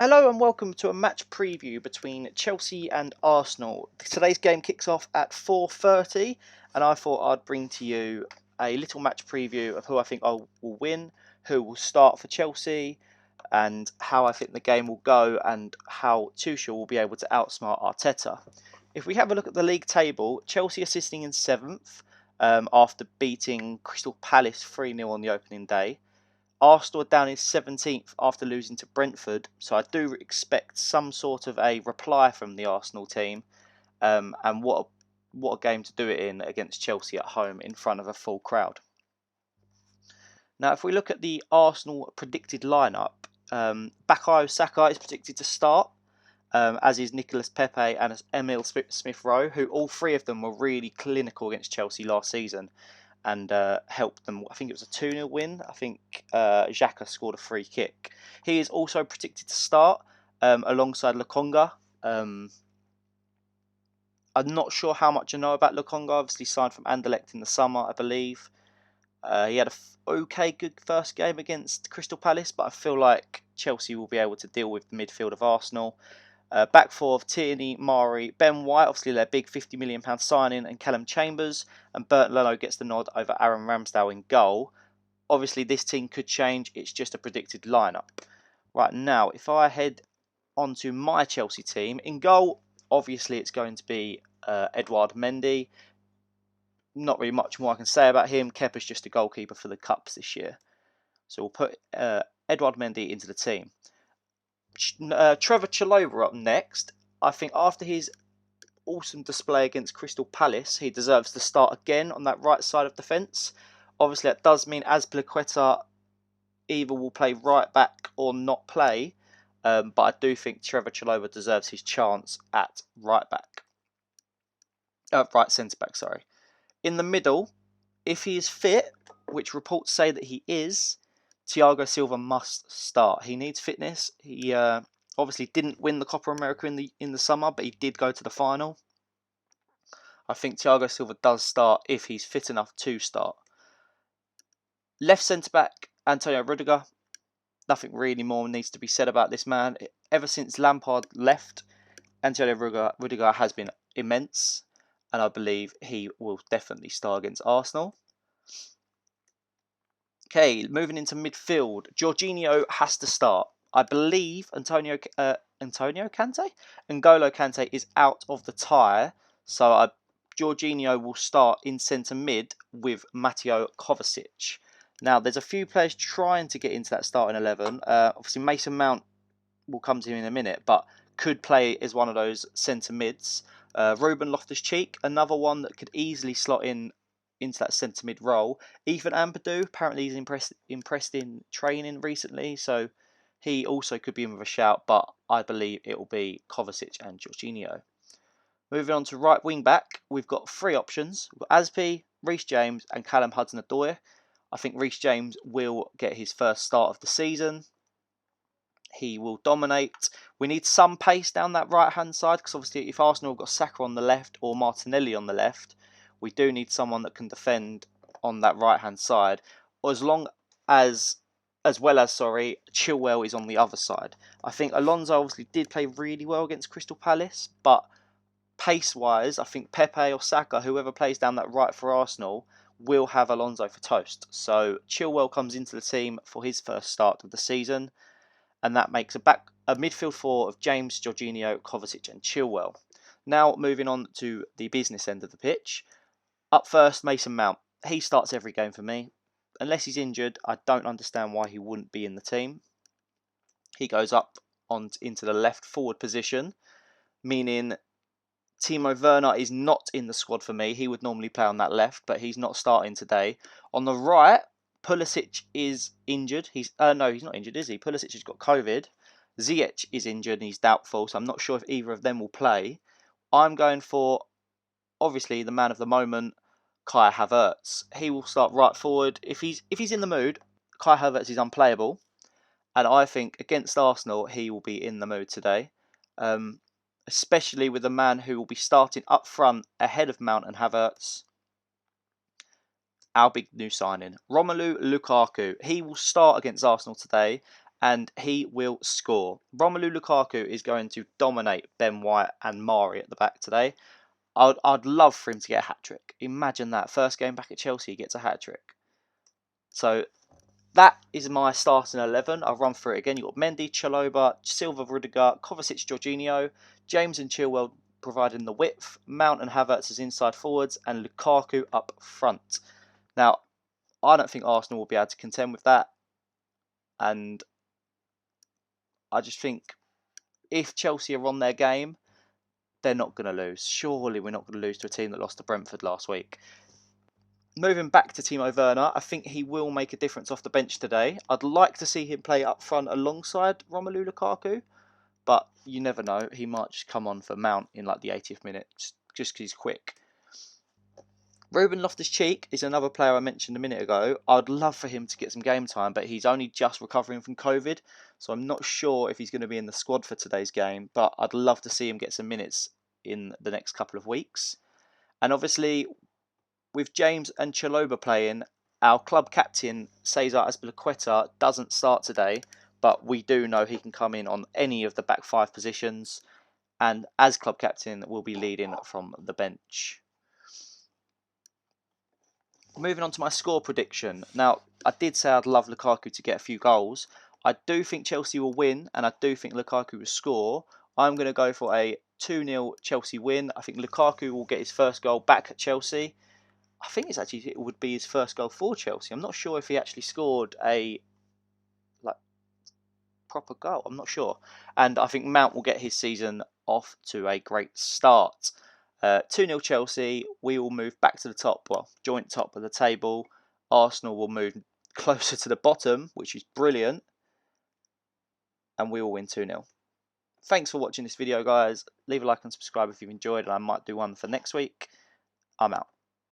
Hello and welcome to a match preview between Chelsea and Arsenal. Today's game kicks off at 4:30 and I thought I'd bring to you a little match preview of who I think will win, who will start for Chelsea and how I think the game will go and how Tuchel will be able to outsmart Arteta. If we have a look at the league table, Chelsea are sitting in 7th after beating Crystal Palace 3-0 on the opening day. Arsenal are down in 17th after losing to Brentford, so I do expect some sort of a reply from the Arsenal team. And what a game to do it in against Chelsea at home in front of a full crowd. Now, if we look at the Arsenal predicted lineup, Bukayo Saka is predicted to start, as is Nicolas Pepe and Emil Smith Rowe, who all three of them were really clinical against Chelsea last season and helped them. I think it was a 2-0 win. I think Xhaka scored a free kick. He is also predicted to start alongside Lokonga. I'm not sure how much I know about Lokonga. Obviously signed from Anderlecht in the summer, I believe. He had a good first game against Crystal Palace, but I feel like Chelsea will be able to deal with the midfield of Arsenal. Back four of Tierney, Mari, Ben White, obviously their big £50 million signing, and Callum Chambers, and Bernd Leno gets the nod over Aaron Ramsdale in goal. Obviously this team could change, it's just a predicted lineup. Right now, if I head onto my Chelsea team, in goal, obviously it's going to be Edouard Mendy. Not really much more I can say about him. Kepa's just a goalkeeper for the Cups this year. So we'll put Edouard Mendy into the team. Trevor Chalobah up next. I think after his awesome display against Crystal Palace, he deserves to start again on that right side of the fence. Obviously, that does mean Azpilicueta either will play right back or not play, but I do think Trevor Chalobah deserves his chance at right back. Right centre back, sorry. In the middle, if he is fit, which reports say that he is, Thiago Silva must start. He needs fitness. He obviously didn't win the Copa America in the summer, but he did go to the final. I think Thiago Silva does start if he's fit enough to start. Left centre back, Antonio Rudiger. Nothing really more needs to be said about this man. Ever since Lampard left, Antonio Rudiger has been immense, and I believe he will definitely start against Arsenal. Okay, moving into midfield, Jorginho has to start. I believe Antonio Kante? N'Golo Kante is out of the tie, so Jorginho will start in centre mid with Mateo Kovacic. Now, there's a few players trying to get into that starting 11. Obviously, Mason Mount will come to him in a minute, but could play as one of those centre mids. Ruben Loftus-Cheek, another one that could easily slot into that centre mid role. Ethan Ampadu, apparently he's impressed in training recently, so he also could be in with a shout, but I believe it will be Kovacic and Jorginho. Moving on to right wing back, we've got three options. We've got Azpi, Reece James and Callum Hudson-Odoi. I think Reece James will get his first start of the season. He will dominate. We need some pace down that right hand side, because obviously if Arsenal have got Saka on the left or Martinelli on the left, we do need someone that can defend on that right hand side, or as well as Chilwell is on the other side. I think Alonso obviously did play really well against Crystal Palace, but pace wise, I think Pepe or Saka, whoever plays down that right for Arsenal, will have Alonso for toast. So Chilwell comes into the team for his first start of the season, and that makes a midfield four of James, Jorginho, Kovacic and Chilwell. Now moving on to the business end of the pitch. Up first, Mason Mount. He starts every game for me. Unless he's injured, I don't understand why he wouldn't be in the team. He goes up into the left forward position, meaning Timo Werner is not in the squad for me. He would normally play on that left, but he's not starting today. On the right, Pulisic is injured. He's not injured, is he? Pulisic has got COVID. Ziyech is injured and he's doubtful, so I'm not sure if either of them will play. I'm going for, obviously, the man of the moment, Kai Havertz. He will start right forward. If he's in the mood, Kai Havertz is unplayable, and I think against Arsenal he will be in the mood today. Especially with the man who will be starting up front ahead of Mount and Havertz. Our big new signing, Romelu Lukaku. He will start against Arsenal today, and he will score. Romelu Lukaku is going to dominate Ben White and Mari at the back today. I'd love for him to get a hat-trick. Imagine that. First game back at Chelsea, he gets a hat-trick. So that is my starting 11. I'll run through it again. You've got Mendy, Chalobah, Silva, Rudiger, Kovacic, Jorginho, James and Chilwell providing the width, Mount and Havertz as inside forwards, and Lukaku up front. Now, I don't think Arsenal will be able to contend with that. And I just think if Chelsea are on their game, they're not going to lose. Surely we're not going to lose to a team that lost to Brentford last week. Moving back to Timo Werner, I think he will make a difference off the bench today. I'd like to see him play up front alongside Romelu Lukaku, but you never know. He might just come on for Mount in like the 80th minute, just because he's quick. Ruben Loftus-Cheek is another player I mentioned a minute ago. I'd love for him to get some game time, but he's only just recovering from COVID, so I'm not sure if he's going to be in the squad for today's game, but I'd love to see him get some minutes in the next couple of weeks. And obviously, with James and Chalobah playing, our club captain, Cesar Azpilicueta, doesn't start today, but we do know he can come in on any of the back five positions, and as club captain, will be leading from the bench. Moving on to my score prediction. Now, I did say I'd love Lukaku to get a few goals. I do think Chelsea will win, and I do think Lukaku will score. I'm going to go for a 2-0 Chelsea win. I think Lukaku will get his first goal back at Chelsea. I think it would be his first goal for Chelsea. I'm not sure if he actually scored a proper goal. I'm not sure. And I think Mount will get his season off to a great start. 2-0 Chelsea. We will move back to the top, joint top of the table. Arsenal will move closer to the bottom, which is brilliant. And we will win 2-0. Thanks for watching this video, guys. Leave a like and subscribe if you've enjoyed, and I might do one for next week. I'm out.